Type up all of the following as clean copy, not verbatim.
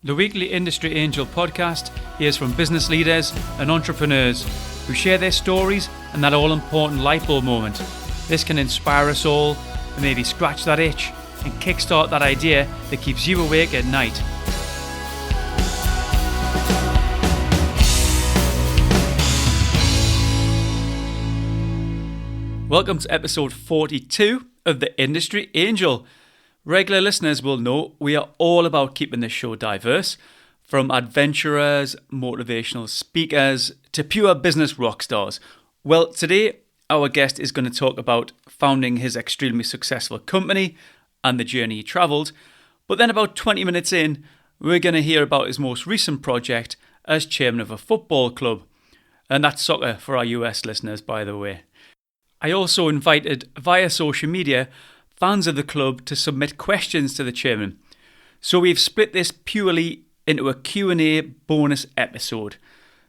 The weekly Industry Angel podcast hears from business leaders and entrepreneurs who share their stories and that all-important light bulb moment. This can inspire us all and maybe scratch that itch and kickstart that idea that keeps you awake at night. Welcome to episode 42 of the Industry Angel. Regular listeners will know we are all about keeping this show diverse, from adventurers, motivational speakers, to pure business rock stars. Well, today our guest is going to talk about founding his extremely successful company and the journey he travelled. But then about 20 minutes in, we're going to hear about his most recent project as chairman of a football club. And that's soccer for our US listeners, by the way. I also invited, via social media, fans of the club to submit questions to the chairman. So we've split this purely into a Q&A bonus episode.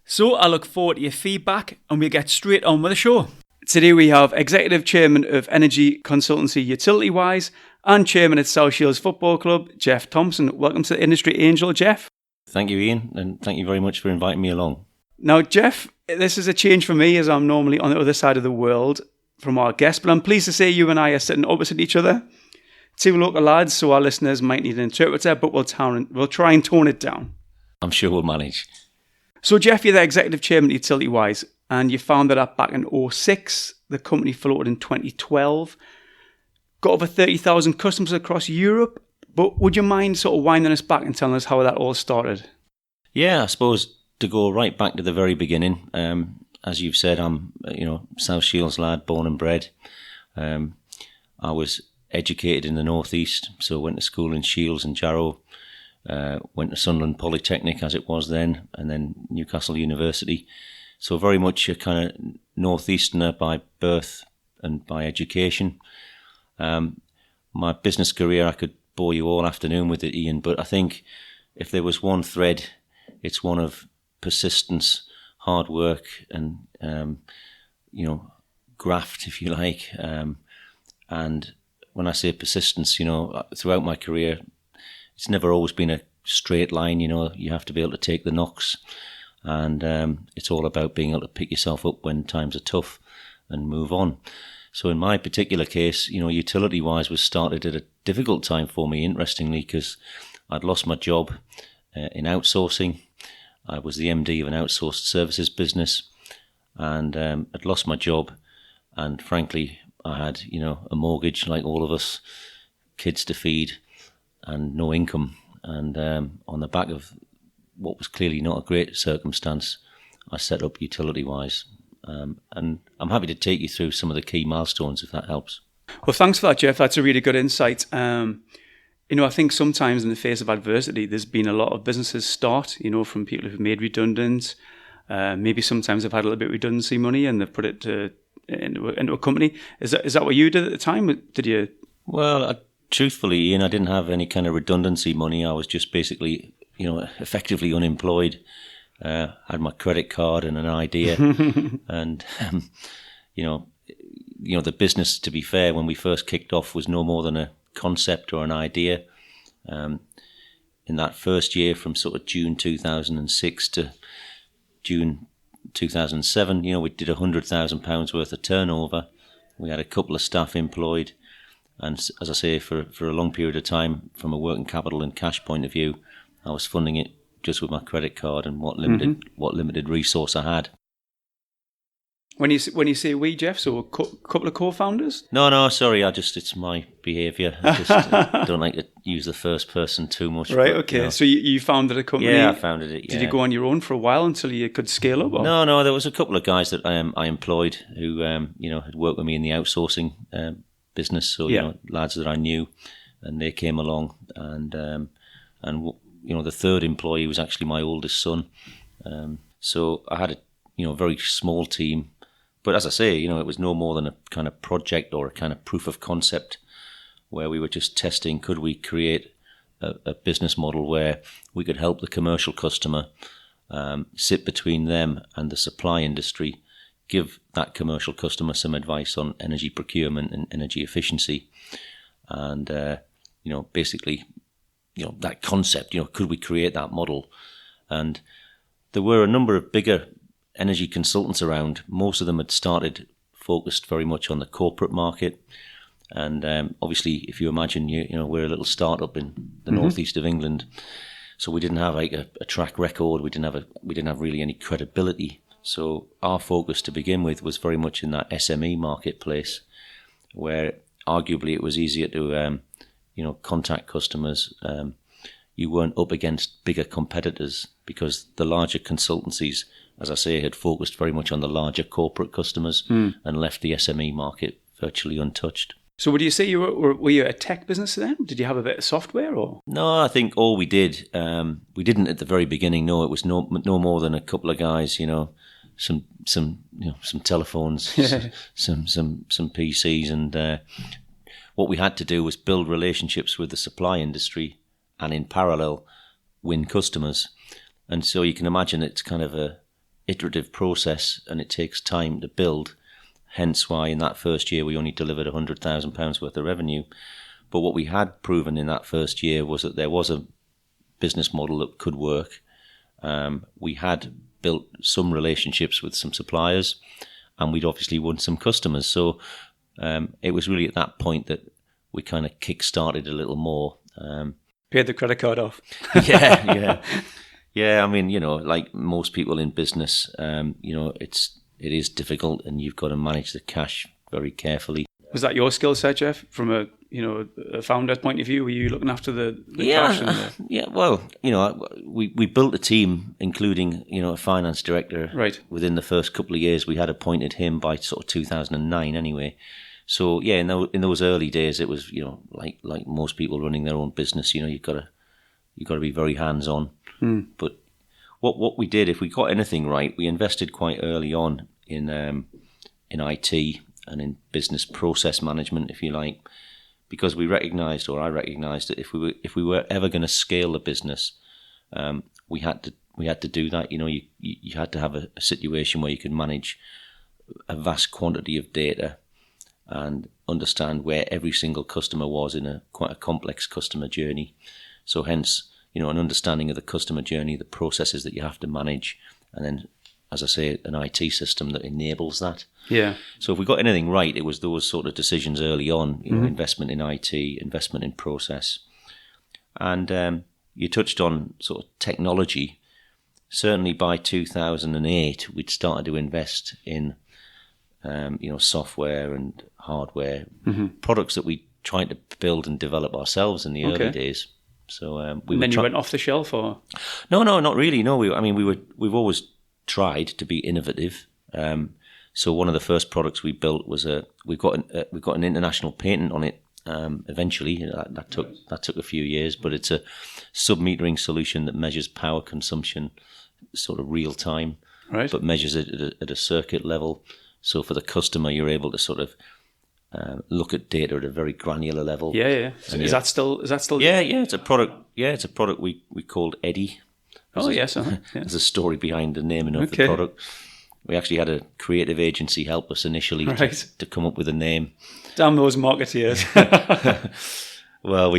So I look forward to your feedback and we'll get straight on with the show. Today we have Executive Chairman of Energy Consultancy Utilitywise and Chairman at South Shields Football Club, Geoff Thompson. Welcome to the Industry Angel, Geoff. Thank you, Ian, and thank you very much for inviting me along. Now, Geoff, this is a change for me as I'm normally on the other side of the world from our guest, but I'm pleased to say you and I are sitting opposite each other. Two local lads, so our listeners might need an interpreter, but we'll try and tone it down. I'm sure we'll manage. So, Geoff, you're the Executive Chairman at Utilitywise, and you founded that back in 2006. The company floated in 2012. Got over 30,000 customers across Europe. But would you mind sort of winding us back and telling us how that all started? Yeah, I suppose to go right back to the very beginning. As you've said, I'm South Shields lad, born and bred. I was educated in the northeast, so went to school in Shields and Jarrow. Went to Sunderland Polytechnic as it was then, and then Newcastle University. So very much a kind of northeasterner by birth and by education. My business career, I could bore you all afternoon with it, Ian, but I think if there was one thread, it's one of persistence, hard work, and graft, if you like. And when I say persistence, throughout my career, it's never always been a straight line. You have to be able to take the knocks, and it's all about being able to pick yourself up when times are tough and move on. So in my particular case, Utilitywise was started at a difficult time for me, interestingly, because I'd lost my job in outsourcing. I was the MD of an outsourced services business, and I'd lost my job, and frankly, I had, a mortgage like all of us, kids to feed, and no income. And on the back of what was clearly not a great circumstance, I set up Utilitywise. And I'm happy to take you through some of the key milestones if that helps. Well, thanks for that, Geoff. That's a really good insight. I think sometimes in the face of adversity, there's been a lot of businesses start, from people who've made redundant. Maybe sometimes they've had a little bit of redundancy money and they've put it into a company. Is that what you did at the time? Did you? Well, truthfully, Ian, I didn't have any kind of redundancy money. I was just basically, effectively unemployed. Had my credit card and an idea, and the business, to be fair, when we first kicked off, was no more than a concept or an idea. In that first year, from sort of June 2006 to June 2007, we did £100,000 worth of turnover. We had a couple of staff employed, and as I say, for a long period of time, from a working capital and cash point of view, I was funding it just with my credit card and what limited resource I had. When you say we, Geoff, so a couple of co-founders? No, sorry, it's my behaviour. I just don't like to use the first person too much. Right, but, okay. So you founded a company? Yeah, I founded it, yeah. Did you go on your own for a while until you could scale up? Or? No, there was a couple of guys that I employed who, had worked with me in the outsourcing business. So, lads that I knew, and they came along, and the third employee was actually my oldest son. So I had a very small team. But as I say, it was no more than a kind of project or a kind of proof of concept where we were just testing, could we create a business model where we could help the commercial customer sit between them and the supply industry, give that commercial customer some advice on energy procurement and energy efficiency, and basically that concept. Could we create that model? And there were a number of bigger energy consultants around. Most of them had started focused very much on the corporate market. And obviously, if you imagine, we're a little startup in the northeast of England, so we didn't have like a track record. We didn't have really any credibility. So our focus to begin with was very much in that SME marketplace, where arguably it was easier to contact customers. You weren't up against bigger competitors because the larger consultancies, as I say, had focused very much on the larger corporate customers and left the SME market virtually untouched. So would you say were you a tech business then? Did you have a bit of software or? No, I think all we did, we didn't at the very beginning. No, it was no more than a couple of guys, some telephones, some PCs, and what we had to do was build relationships with the supply industry, and in parallel, win customers. And so you can imagine it's kind of a iterative process, and it takes time to build. Hence why in that first year we only delivered £100,000 worth of revenue. But what we had proven in that first year was that there was a business model that could work. We had built some relationships with some suppliers, and we'd obviously won some customers. So it was really at that point that we kind of kick-started a little more. Paid the credit card off. Yeah. I mean, like most people in business, it is difficult, and you've got to manage the cash very carefully. Was that your skill set, Geoff, from a founder's point of view? Were you looking after the cash? Yeah. Well, we built a team, including a finance director. Right. Within the first couple of years, we had appointed him by sort of 2009, anyway. So yeah, in those early days, it was like most people running their own business. You've got to be very hands on. But what we did, if we got anything right, we invested quite early on in IT and in business process management, if you like, because I recognised that if we were ever going to scale the business, we had to do that. You had to have a situation where you could manage a vast quantity of data and understand where every single customer was in quite a complex customer journey. So hence, an understanding of the customer journey, the processes that you have to manage, and then, as I say, an IT system that enables that. Yeah. So if we got anything right, it was those sort of decisions early on, investment in IT, investment in process. And you touched on sort of technology. Certainly by 2008, we'd started to invest in, software and hardware, products that we tried to build and develop ourselves in the early days. So you went off the shelf, or? No, not really. No, we've always tried to be innovative. So one of the first products we built was we've got an international patent on it. Eventually, that took a few years, but it's a sub-metering solution that measures power consumption, sort of real time, right? But measures it at a circuit level. So for the customer, you're able to sort of look at data at a very granular level. Yeah. So is that still? Yeah. It's a product. Yeah, it's a product we called Eddy. Yes. There's a story behind the naming of the product. We actually had a creative agency help us initially to come up with a name. Damn those marketeers. Well,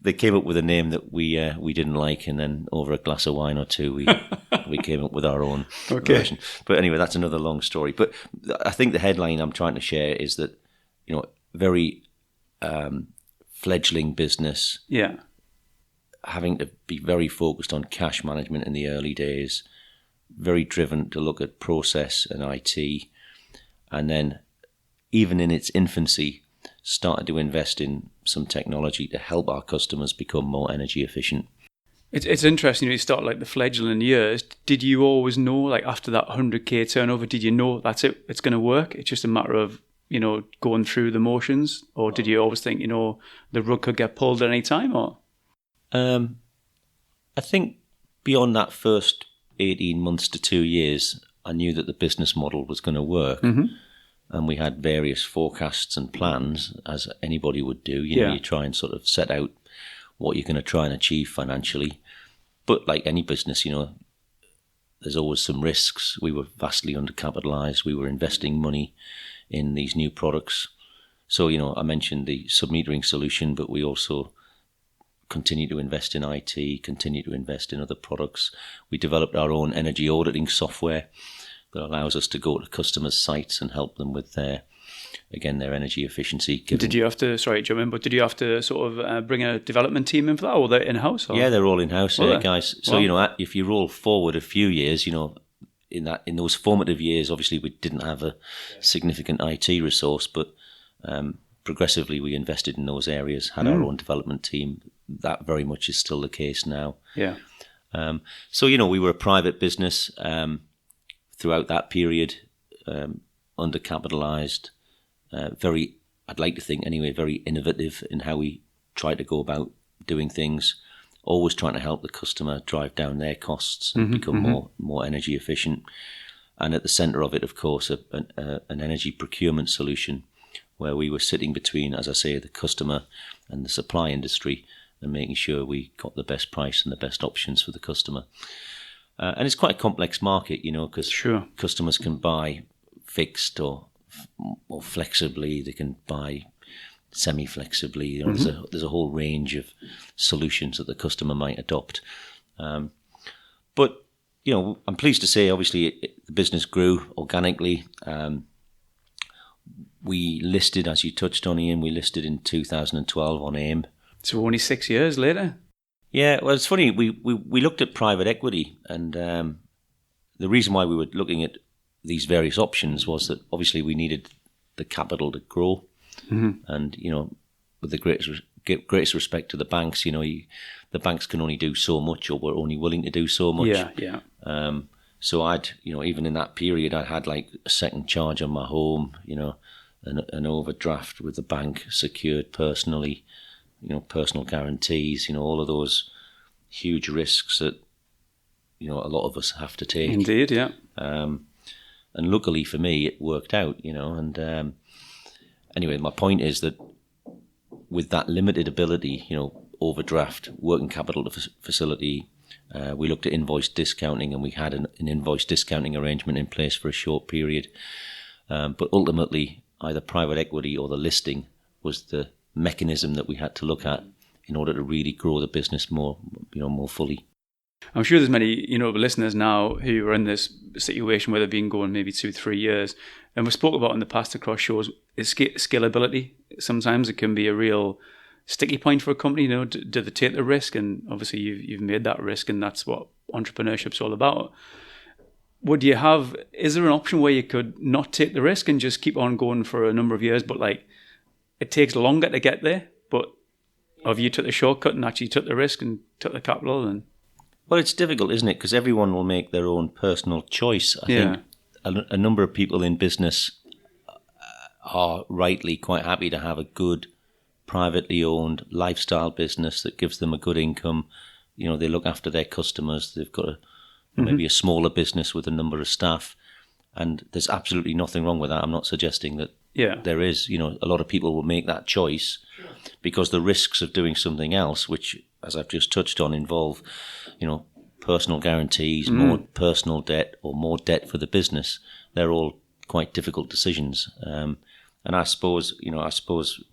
they came up with a name that we didn't like, and then over a glass of wine or two, we came up with our own version. But anyway, that's another long story. But I think the headline I'm trying to share is that, very fledgling business. Yeah. Having to be very focused on cash management in the early days, very driven to look at process and IT, and then even in its infancy, started to invest in some technology to help our customers become more energy efficient. It's interesting, you start like the fledgling years. Did you always know, like after that 100k turnover, did you know that's it, it's going to work? It's just a matter of, going through the motions? Or did you always think, the rug could get pulled at any time? Or I think beyond that first 18 months to 2 years, I knew that the business model was going to work. And we had various forecasts and plans, as anybody would do. You try and sort of set out what you're going to try and achieve financially. But like any business, there's always some risks. We were vastly undercapitalized. We were investing money in these new products. So, I mentioned the sub-metering solution, but we also continue to invest in IT, continue to invest in other products. We developed our own energy auditing software that allows us to go to customers' sites and help them with their energy efficiency. Did you have to, sorry, Jim, but did you have to sort of bring a development team in for that, or they're in-house? Or? Yeah, they're all in-house, guys. So, Wow. If you roll forward a few years, in those formative years, obviously we didn't have a significant IT resource, but progressively we invested in those areas, had our own development team. That very much is still the case now. Yeah. So, we were a private business throughout that period, undercapitalized, I'd like to think anyway, very innovative in how we try to go about doing things, always trying to help the customer drive down their costs and become more energy efficient. And at the centre of it, of course, an energy procurement solution where we were sitting between, as I say, the customer and the supply industry and making sure we got the best price and the best options for the customer. And it's quite a complex market, because customers can buy fixed or flexibly, they can buy semi-flexibly. There's a whole range of solutions that the customer might adopt. But I'm pleased to say, obviously, the business grew organically. We listed, as you touched on, Ian, we listed in 2012 on AIM. So only 6 years later? Yeah, well, it's funny. We looked at private equity, and the reason why we were looking at these various options was that obviously we needed the capital to grow. And, with the greatest respect to the banks, the banks can only do so much, or were only willing to do so much. Yeah. So I'd, even in that period, I had like a second charge on my home, an overdraft with the bank secured personally, personal guarantees, all of those huge risks that, a lot of us have to take. Indeed, yeah. And luckily for me, it worked out, and anyway, my point is that with that limited ability, overdraft, working capital facility, we looked at invoice discounting, and we had an invoice discounting arrangement in place for a short period. But ultimately, either private equity or the listing was the mechanism that we had to look at in order to really grow the business more fully. I'm sure there's many, listeners now who are in this situation where they've been going maybe 2-3 years. And we spoke about in the past across shows is scalability. Sometimes it can be a real sticky point for a company. Do they take the risk? And obviously you've made that risk, and that's what entrepreneurship's all about. Is there an option where you could not take the risk and just keep on going for a number of years, but like it takes longer to get there? But have you took the shortcut and actually took the risk and took the capital? And well, it's difficult, isn't it? Because everyone will make their own personal choice. I think a number of people in business are rightly quite happy to have a good, privately owned lifestyle business that gives them a good income. They look after their customers. They've got maybe a smaller business with a number of staff. And there's absolutely nothing wrong with that. I'm not suggesting that there is. A lot of people will make that choice because the risks of doing something else, which, as I've just touched on, involve, personal guarantees, more personal debt, or more debt for the business. They're all quite difficult decisions. And I suppose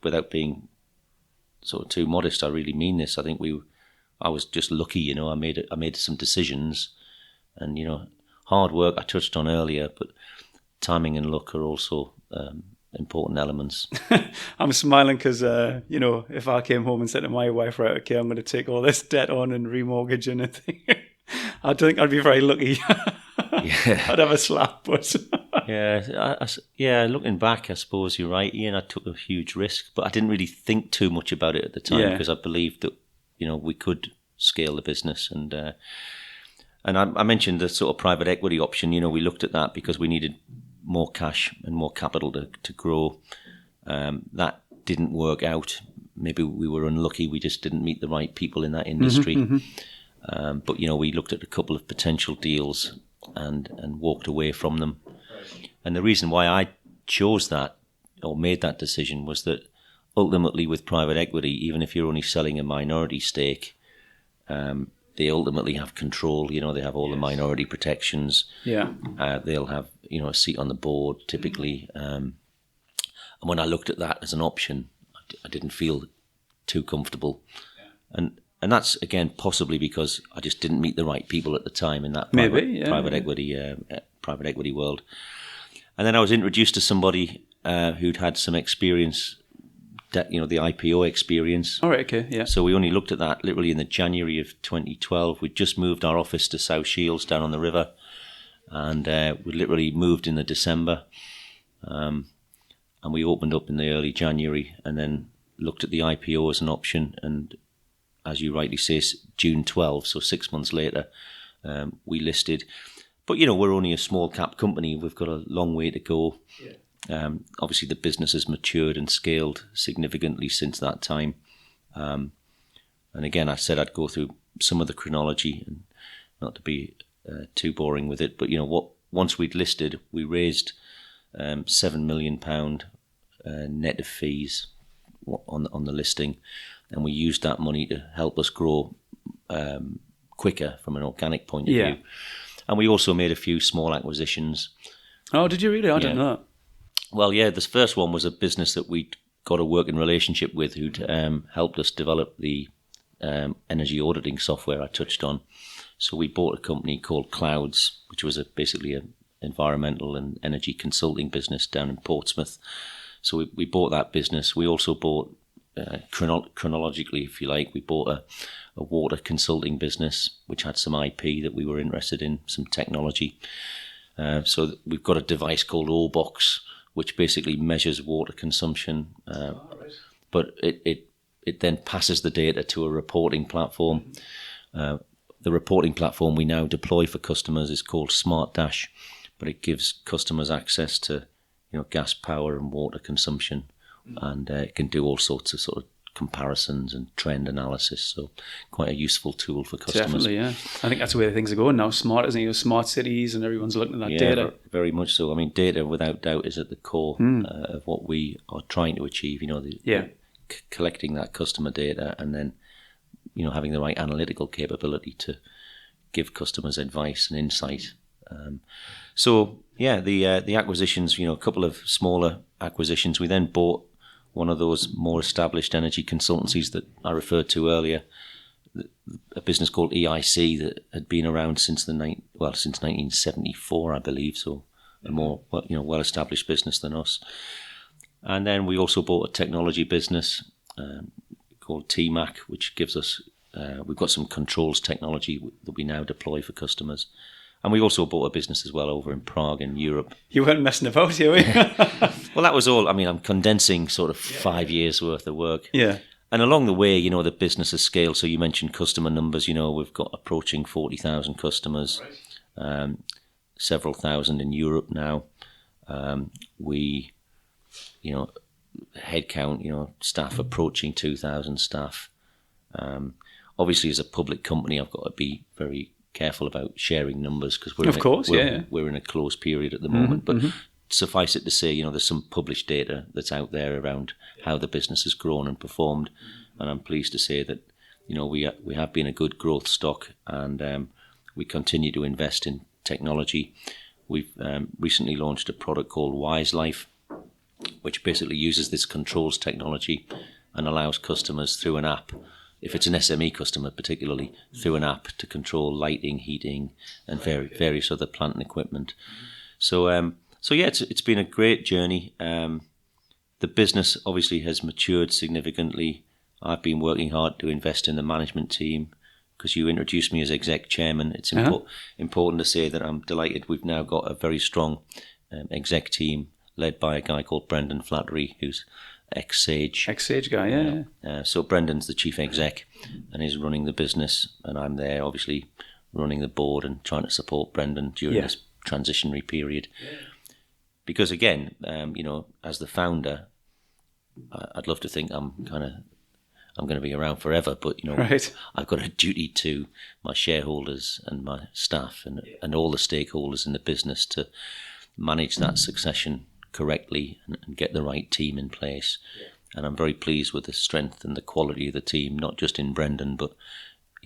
without being sort of too modest, I really mean this. I think I was just lucky, I made some decisions, and, hard work I touched on earlier, but timing and luck are also important elements. I'm smiling because, if I came home and said to my wife, right, okay, I'm going to take all this debt on and remortgage and everything, I don't think I'd be very lucky. Yeah. I'd have a slap, but... Looking back, I suppose you're right, Ian. I took a huge risk, but I didn't really think too much about it at the time because I believed that, we could scale the business. And I mentioned the sort of private equity option. We looked at that because we needed more cash and more capital to grow. That didn't work out. Maybe we were unlucky. We just didn't meet the right people in that industry. But, we looked at a couple of potential deals and walked away from them. And the reason why I chose that or made that decision was that ultimately with private equity, even if you're only selling a minority stake, they ultimately have control. They have all the minority protections. Yeah. They'll have, a seat on the board typically. And when I looked at that as an option, I didn't feel too comfortable. And that's, again, possibly because I just didn't meet the right people at the time in that private equity world. And then I was introduced to somebody who'd had some experience, the IPO experience. All right, okay, yeah. So we only looked at that literally in the January of 2012. We'd just moved our office to South Shields down on the river, and we literally moved in the December. And we opened up in the early January, and then looked at the IPO as an option. And as you rightly say, June 12, so 6 months later, we listed. But, we're only a small cap company. We've got a long way to go. Yeah. Obviously, the business has matured and scaled significantly since that time. And again, I said I'd go through some of the chronology, and not to be too boring with it. But, once we'd listed, we raised £7 million net of fees on the listing, and we used that money to help us grow quicker from an organic point of view. And we also made a few small acquisitions. Oh, did you really? I didn't know that. Well, yeah, this first one was a business that we got a working relationship with, who'd helped us develop the energy auditing software I touched on. So we bought a company called Clouds, which was basically an environmental and energy consulting business down in Portsmouth. So we bought that business. We also bought, chronologically, if you like, we bought a water consulting business, which had some IP that we were interested in, some technology. So we've got a device called O-Box, which basically measures water consumption. But it then passes the data to a reporting platform. The reporting platform we now deploy for customers is called Smart Dash, but it gives customers access to gas, power and water consumption, and it can do all sorts of sort of comparisons and trend analysis. So quite a useful tool for customers. Definitely, yeah. I think that's the way things are going now. Smart, isn't it? Smart cities, and everyone's looking at that data. Very much so. I mean, data without doubt is at the core of what we are trying to achieve. Collecting that customer data, and then having the right analytical capability to give customers advice and insight. The acquisitions, a couple of smaller acquisitions. We then bought one of those more established energy consultancies that I referred to earlier, a business called EIC that had been around since 1974, I believe. So a more well-established business than us. And then we also bought a technology business called TMAC, which gives us we've got some controls technology that we now deploy for customers. And we also bought a business as well over in Prague in Europe. You weren't messing about, were you? Well, that was all. I mean, I'm condensing sort of 5 years worth of work. Yeah. And along the way, the business has scaled. So you mentioned customer numbers. We've got approaching 40,000 customers, several thousand in Europe now. We, headcount, staff approaching 2,000 staff. Obviously, as a public company, I've got to be very careful about sharing numbers because we're in a closed period at the moment. But suffice it to say, there's some published data that's out there around how the business has grown and performed, and I'm pleased to say that we have been a good growth stock, and we continue to invest in technology. We've recently launched a product called Wise Life, which basically uses this controls technology and allows customers through an app, if it's an SME customer particularly, through an app to control lighting, heating, and various other plant and equipment. So it's been a great journey. The business obviously has matured significantly. I've been working hard to invest in the management team because you introduced me as exec chairman. It's important to say that I'm delighted we've now got a very strong exec team led by a guy called Brendan Flattery, who's ex-Sage. Ex-Sage guy, So Brendan's the chief exec and he's running the business, and I'm there obviously running the board and trying to support Brendan during this transitionary period. Because again, as the founder, I'd love to think I'm going to be around forever, but I've got a duty to my shareholders and my staff and all the stakeholders in the business to manage that succession correctly and get the right team in place. And I'm very pleased with the strength and the quality of the team, not just in Brendan, but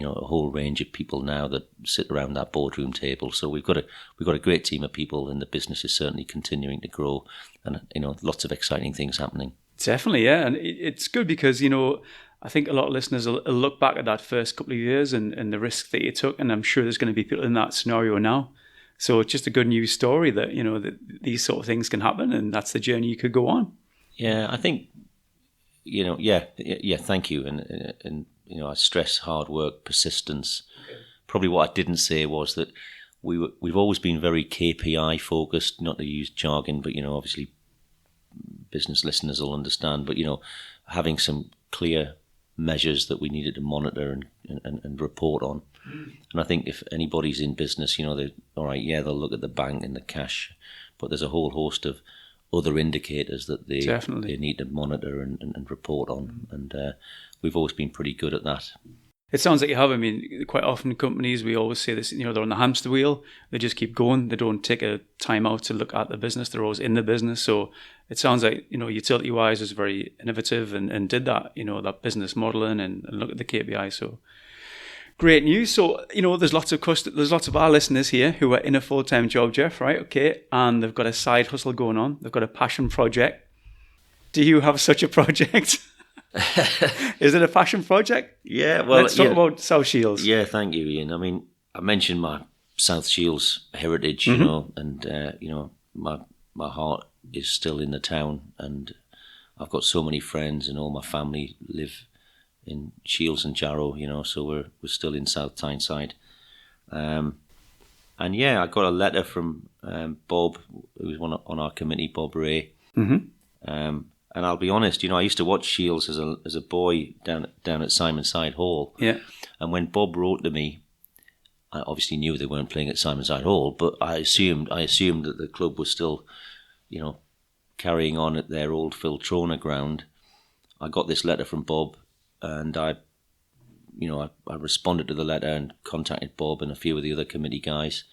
a whole range of people now that sit around that boardroom table. So we've got a great team of people, and the business is certainly continuing to grow, and lots of exciting things happening. Definitely, yeah, and it's good because I think a lot of listeners will look back at that first couple of years and the risk that you took, and I'm sure there's going to be people in that scenario now. So it's just a good news story that, you know, that these sort of things can happen, and that's the journey you could go on. Yeah, I think, you know, yeah, thank you. And you know, I stress hard work, persistence. Okay. Probably what I didn't say was that we've always been very KPI focused, not to use jargon, but, you know, obviously business listeners will understand, but, you know, having some clear measures that we needed to monitor and report on. And I think if anybody's in business, you know, they'll look at the bank and the cash, but there's a whole host of other indicators that they need to monitor and report on. And we've always been pretty good at that. It sounds like you have. I mean, quite often companies, we always say this, you know, they're on the hamster wheel. They just keep going. They don't take a time out to look at the business. They're always in the business. So it sounds like, you know, Utilitywise was very innovative and did that, you know, that business modeling and look at the KPI. So great news. So, you know, there's lots of our listeners here who are in a full-time job, Geoff, right? Okay. And they've got a side hustle going on. They've got a passion project. Do you have such a project? Is it a passion project? Yeah, well, let's talk about South Shields. Yeah, thank you, Ian. I mean, I mentioned my South Shields heritage, you know, and you know, my heart is still in the town, and I've got so many friends, and all my family live in Shields and Jarrow, you know, so we're still in South Tyneside. And yeah, I got a letter from Bob, who was on our committee, Bob Ray. Mm-hmm. And I'll be honest, you know, I used to watch Shields as a boy down at Simonside Hall. Yeah. And when Bob wrote to me, I obviously knew they weren't playing at Simonside Hall, but I assumed that the club was still, you know, carrying on at their old Filtrona ground. I got this letter from Bob, and I responded to the letter and contacted Bob and a few of the other committee guys.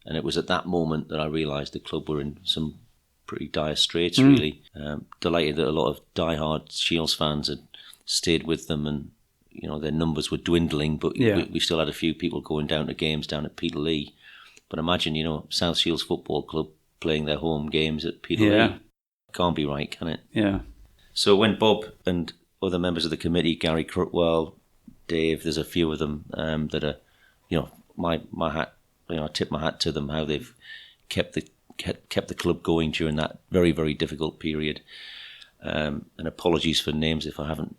And it was at that moment that I realised the club were in some pretty dire straits, really. Delighted that a lot of diehard Shields fans had stayed with them, and, you know, their numbers were dwindling, but we still had a few people going down to games down at Peterlee. But imagine, you know, South Shields Football Club playing their home games at Peterlee. Can't be right, can it? Yeah. So when Bob and other members of the committee, Gary Crutwell, Dave, there's a few of them that are, you know, my hat, you know, I tip my hat to them, how they've kept the club going during that very, very difficult period. And apologies for names if I haven't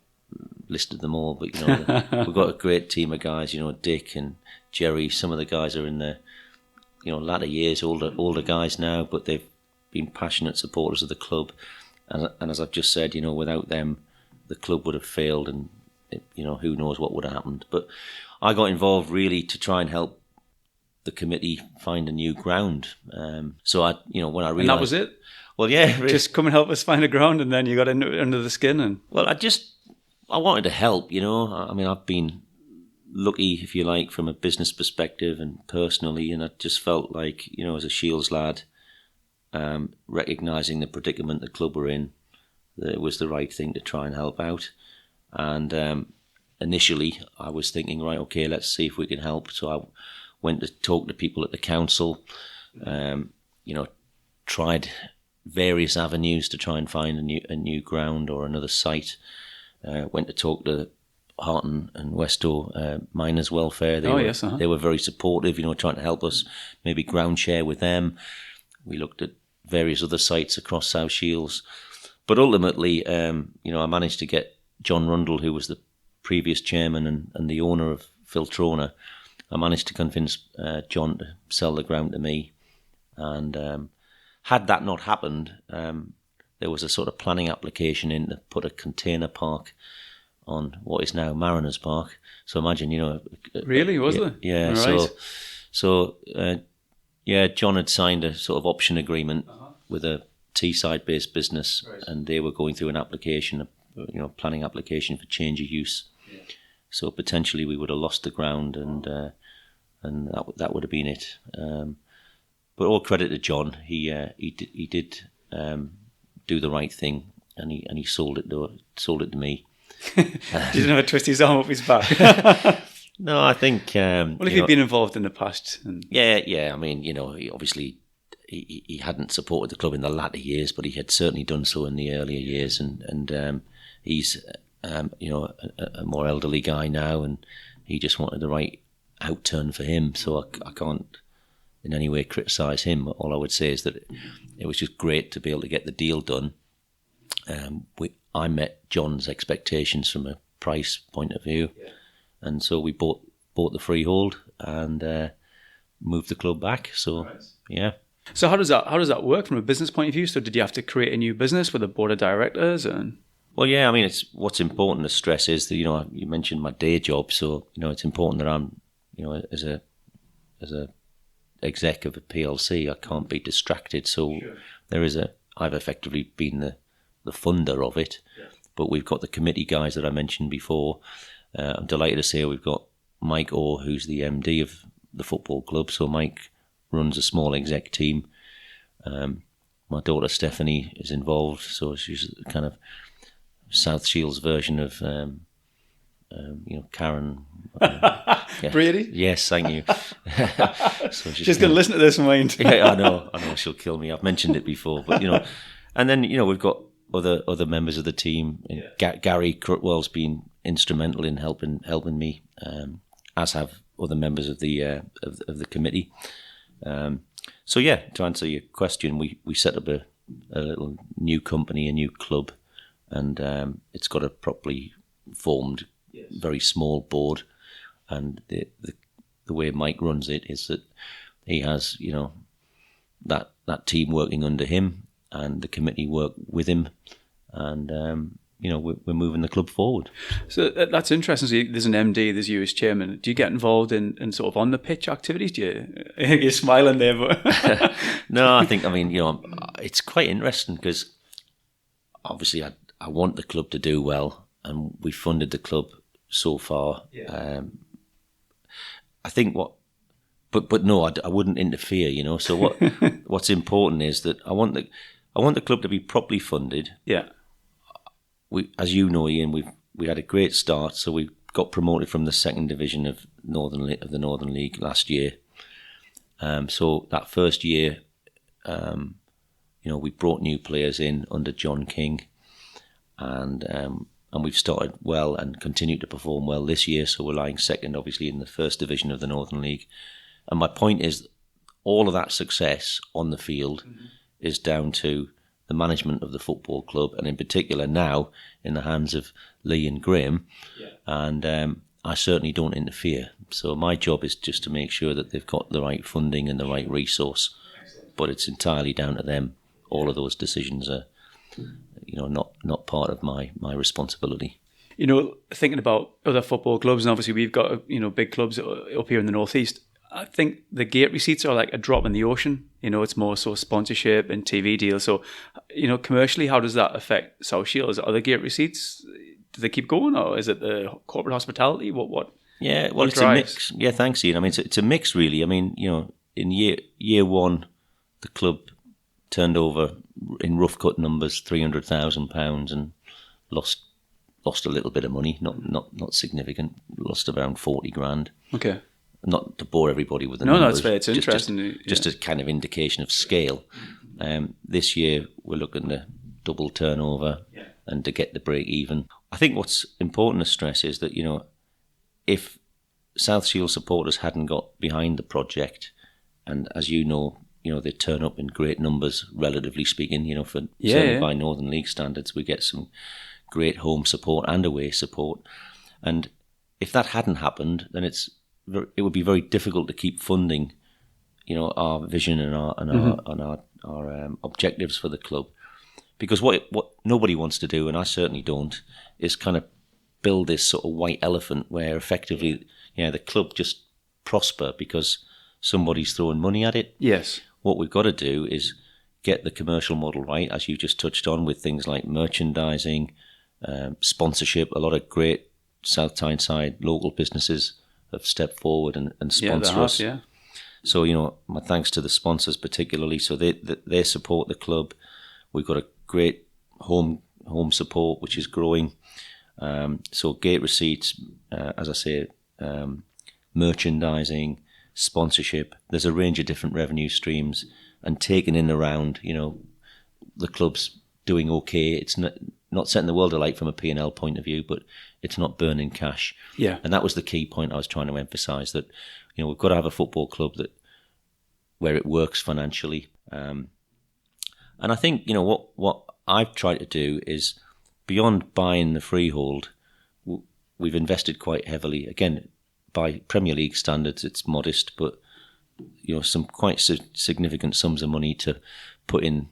listed them all, but, you know, we've got a great team of guys, you know, Dick and Jerry. Some of the guys are in their, you know, latter years, older guys now, but they've been passionate supporters of the club. And as I've just said, you know, without them, the club would have failed, and, you know, who knows what would have happened. But I got involved really to try and help the committee find a new ground. So I, you know, when I realised... And that was it? Well, yeah. Just come and help us find a ground, and then you got under the skin. And well, I wanted to help, you know. I mean, I've been lucky, if you like, from a business perspective and personally, and I just felt like, you know, as a Shields lad, recognising the predicament the club were in, that it was the right thing to try and help out. And initially, I was thinking, right, okay, let's see if we can help. So I went to talk to people at the council, you know, tried various avenues to try and find a new ground or another site. Went to talk to Harton and Westow Miners Welfare. They were very supportive, you know, trying to help us maybe ground share with them. We looked at various other sites across South Shields. But ultimately, you know, I managed to get John Rundle, who was the previous chairman and the owner of Filtrona. I managed to convince John to sell the ground to me. And had that not happened, there was a sort of planning application in to put a container park on what is now Mariners Park. So imagine, you know... Really? Was there? Yeah. Right. So John had signed a sort of option agreement with a Teesside-based business, right, and they were going through an application, you know, planning application for change of use. Yeah. So potentially we would have lost the ground, and that would have been it. But all credit to John, he did do the right thing, and he sold it to me. Didn't have to twist his arm up his back. No, I think. Well, if he'd been involved in the past, yeah. I mean, you know, he hadn't supported the club in the latter years, but he had certainly done so in the earlier years, and he's a more elderly guy now, and he just wanted the right outturn for him. So I can't in any way criticise him. All I would say is that it was just great to be able to get the deal done. I met John's expectations from a price point of view, and so we bought the freehold and moved the club back. So yeah. So how does that work from a business point of view? So did you have to create a new business with a board of directors? And well, yeah, I mean, it's what's important to stress is that you mentioned my day job, so it's important that I'm as a exec of a PLC, I can't be distracted. So I've effectively been the funder of it, but we've got the committee guys that I mentioned before. I'm delighted to say we've got Mike Orr, who's the MD of the football club. So Mike runs a small exec team. My daughter Stephanie is involved, so she's kind of South Shields version of Karen Brady. Yes, thank you. So she's going to listen to this, mind. Yeah, I know she'll kill me. I've mentioned it before, but and then we've got other members of the team. Gary Crutwell's been instrumental in helping me, as have other members of the committee. So yeah, to answer your question, we set up a little new company, a new club, and it's got a properly formed, very small board. And the way Mike runs it is that he has that team working under him, and the committee work with him, and we're moving the club forward. So that's interesting. So there's an MD, there's you as chairman. Do you get involved in sort of on the pitch activities? You're smiling there, but no, I mean it's quite interesting because obviously I want the club to do well, and we funded the club so far. I think but no, I wouldn't interfere. So what's important is that I want the club to be properly funded. Yeah. As you know, Ian, we had a great start. So we got promoted from the second division of the Northern League last year. So that first year, we brought new players in under John King, and we've started well and continued to perform well this year. So we're lying second, obviously, in the first division of the Northern League. And my point is, all of that success on the field is down to the management of the football club, and in particular now in the hands of Lee and Graham. And I certainly don't interfere. So my job is just to make sure that they've got the right funding and the right resource. But it's entirely down to them. All of those decisions are, not part of my responsibility. Thinking about other football clubs, and obviously we've got big clubs up here in the northeast. I think the gate receipts are like a drop in the ocean. It's more so sponsorship and TV deals. So, commercially, how does that affect South Shields? Are the gate receipts, do they keep going, or is it the corporate hospitality? What? Yeah, well, it's drives? A mix. Yeah, thanks, Ian. I mean, it's a mix, really. I mean, in year one, the club turned over in rough cut numbers £300,000 and lost a little bit of money, not significant. Lost around 40 grand. Okay. Not to bore everybody with the numbers. No, it's fair. It's interesting. Just a kind of indication of scale. This year, we're looking to double turnover and to get the break even. I think what's important to stress is that, if South Shields supporters hadn't got behind the project, and as they turn up in great numbers, relatively speaking, certainly by Northern League standards, we get some great home support and away support. And if that hadn't happened, then it would be very difficult to keep funding, our vision and our objectives for the club, because what nobody wants to do, and I certainly don't, is kind of build this sort of white elephant where effectively, the club just prosper because somebody's throwing money at it. Yes. What we've got to do is get the commercial model right, as you just touched on, with things like merchandising, sponsorship. A lot of great South Tyneside local businesses have stepped forward and sponsor us. Yeah. So, my thanks to the sponsors particularly. So they support the club. We've got a great home support, which is growing. So gate receipts, as I say, merchandising, sponsorship. There's a range of different revenue streams, and taken in around, the club's doing okay. It's not setting the world alight from a P&L point of view, but it's not burning cash. Yeah. And that was the key point I was trying to emphasise, that, you know, we've got to have a football club where it works financially. And I think, you know, what I've tried to do is, beyond buying the freehold, we've invested quite heavily. Again, by Premier League standards, it's modest, but, you know, some quite significant sums of money to put in,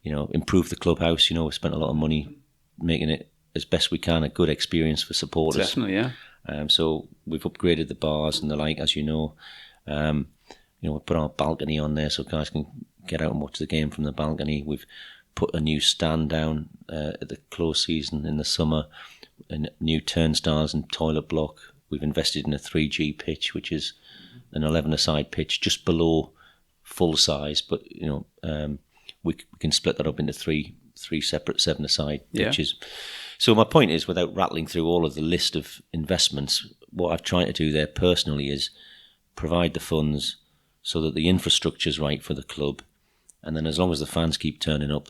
you know, improve the clubhouse. You know, we spent a lot of money making it as best we can a good experience for supporters. Definitely, yeah. So we've upgraded the bars and the like, as you know. You know, we put our balcony on there so guys can get out and watch the game from the balcony. We've put a new stand down at the close season in the summer, and new turnstiles and toilet block. We've invested in a 3G pitch, which is an 11-a-side pitch, just below full size, but, you know, we can split that up into three separate 7-a-side pitches. Yeah. So my point is, without rattling through all of the list of investments, what I've tried to do there personally is provide the funds so that the infrastructure's right for the club, and then as long as the fans keep turning up,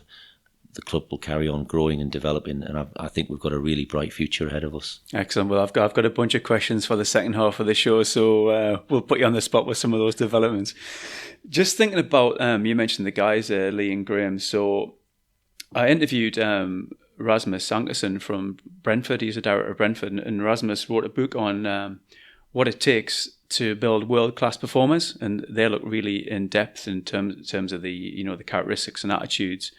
the club will carry on growing and developing, and I think we've got a really bright future ahead of us. Excellent. Well, I've got a bunch of questions for the second half of the show, so we'll put you on the spot with some of those developments. Just thinking about, you mentioned the guys, Lee and Graham. So I interviewed Rasmus Sankerson from Brentford. He's a director of Brentford, and Rasmus wrote a book on what it takes to build world-class performers, and they look really in depth in terms of the, you know, the characteristics and attitudes.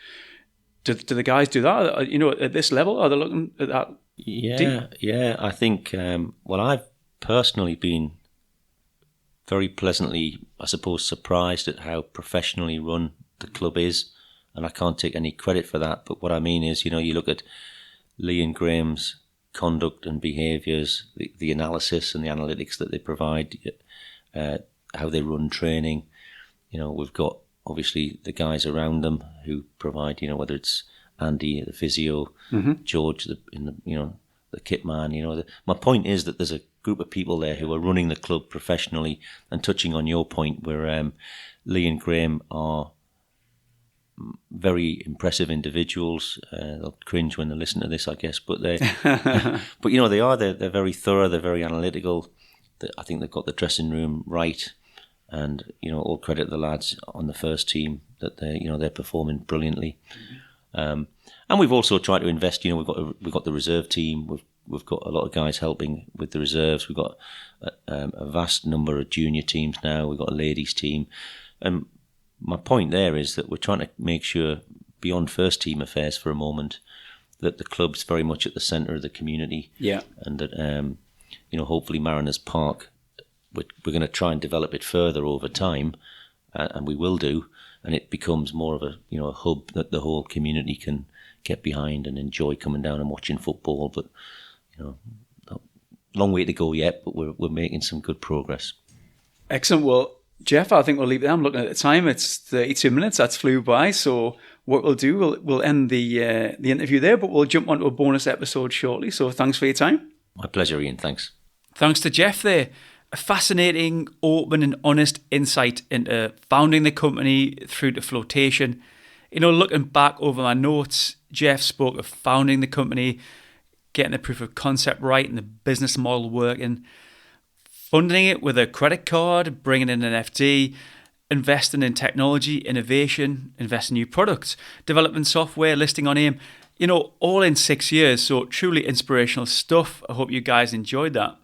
Do the guys do that? You know, at this level, are they looking at that? Yeah. I think, well, I've personally been very pleasantly, I suppose, surprised at how professionally run the club is, and I can't take any credit for that. But what I mean is, you know, you look at Lee and Graham's conduct and behaviours, the analysis and the analytics that they provide, how they run training. You know, we've got obviously the guys around them who provide, you know, whether it's Andy, the physio, George, the kit man. You know, my point is that there's a group of people there who are running the club professionally. And touching on your point, where Lee and Graham are very impressive individuals. They'll cringe when they listen to this, I guess, but but you know, they're very thorough. They're very analytical. I think they've got the dressing room right. And, you know, all credit to the lads on the first team that they're performing brilliantly. And we've also tried to invest. You know, we've got the reserve team. We've got a lot of guys helping with the reserves. We've got a vast number of junior teams now. We've got a ladies team. And my point there is that we're trying to make sure, beyond first team affairs for a moment, that the club's very much at the centre of the community. Yeah. And that you know, hopefully Mariners Park, we're going to try and develop it further over time, and we will do, and it becomes more of a, you know, a hub that the whole community can get behind and enjoy coming down and watching football. But, you know, long way to go yet, but we're making some good progress. Excellent. Well, Geoff, I think we'll leave it there. I'm looking at the time. It's 32 minutes. That's flew by. So what we'll do, we'll end the interview there, but we'll jump onto a bonus episode shortly. So thanks for your time. My pleasure, Ian. Thanks. Thanks to Geoff there. A fascinating, open and honest insight into founding the company through to flotation. You know, looking back over my notes, Geoff spoke of founding the company, getting the proof of concept right and the business model working, funding it with a credit card, bringing in an FD, investing in technology, innovation, investing in new products, developing software, listing on AIM, you know, all in 6 years. So truly inspirational stuff. I hope you guys enjoyed that.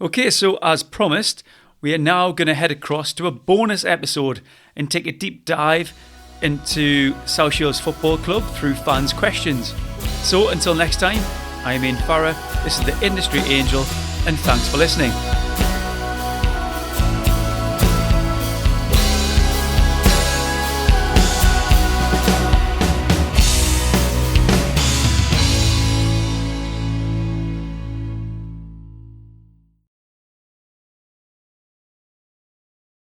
Okay, so as promised, we are now going to head across to a bonus episode and take a deep dive into South Shields Football Club through fans' questions. So until next time, I am Ian Farrer, this is the Industry Angel, and thanks for listening.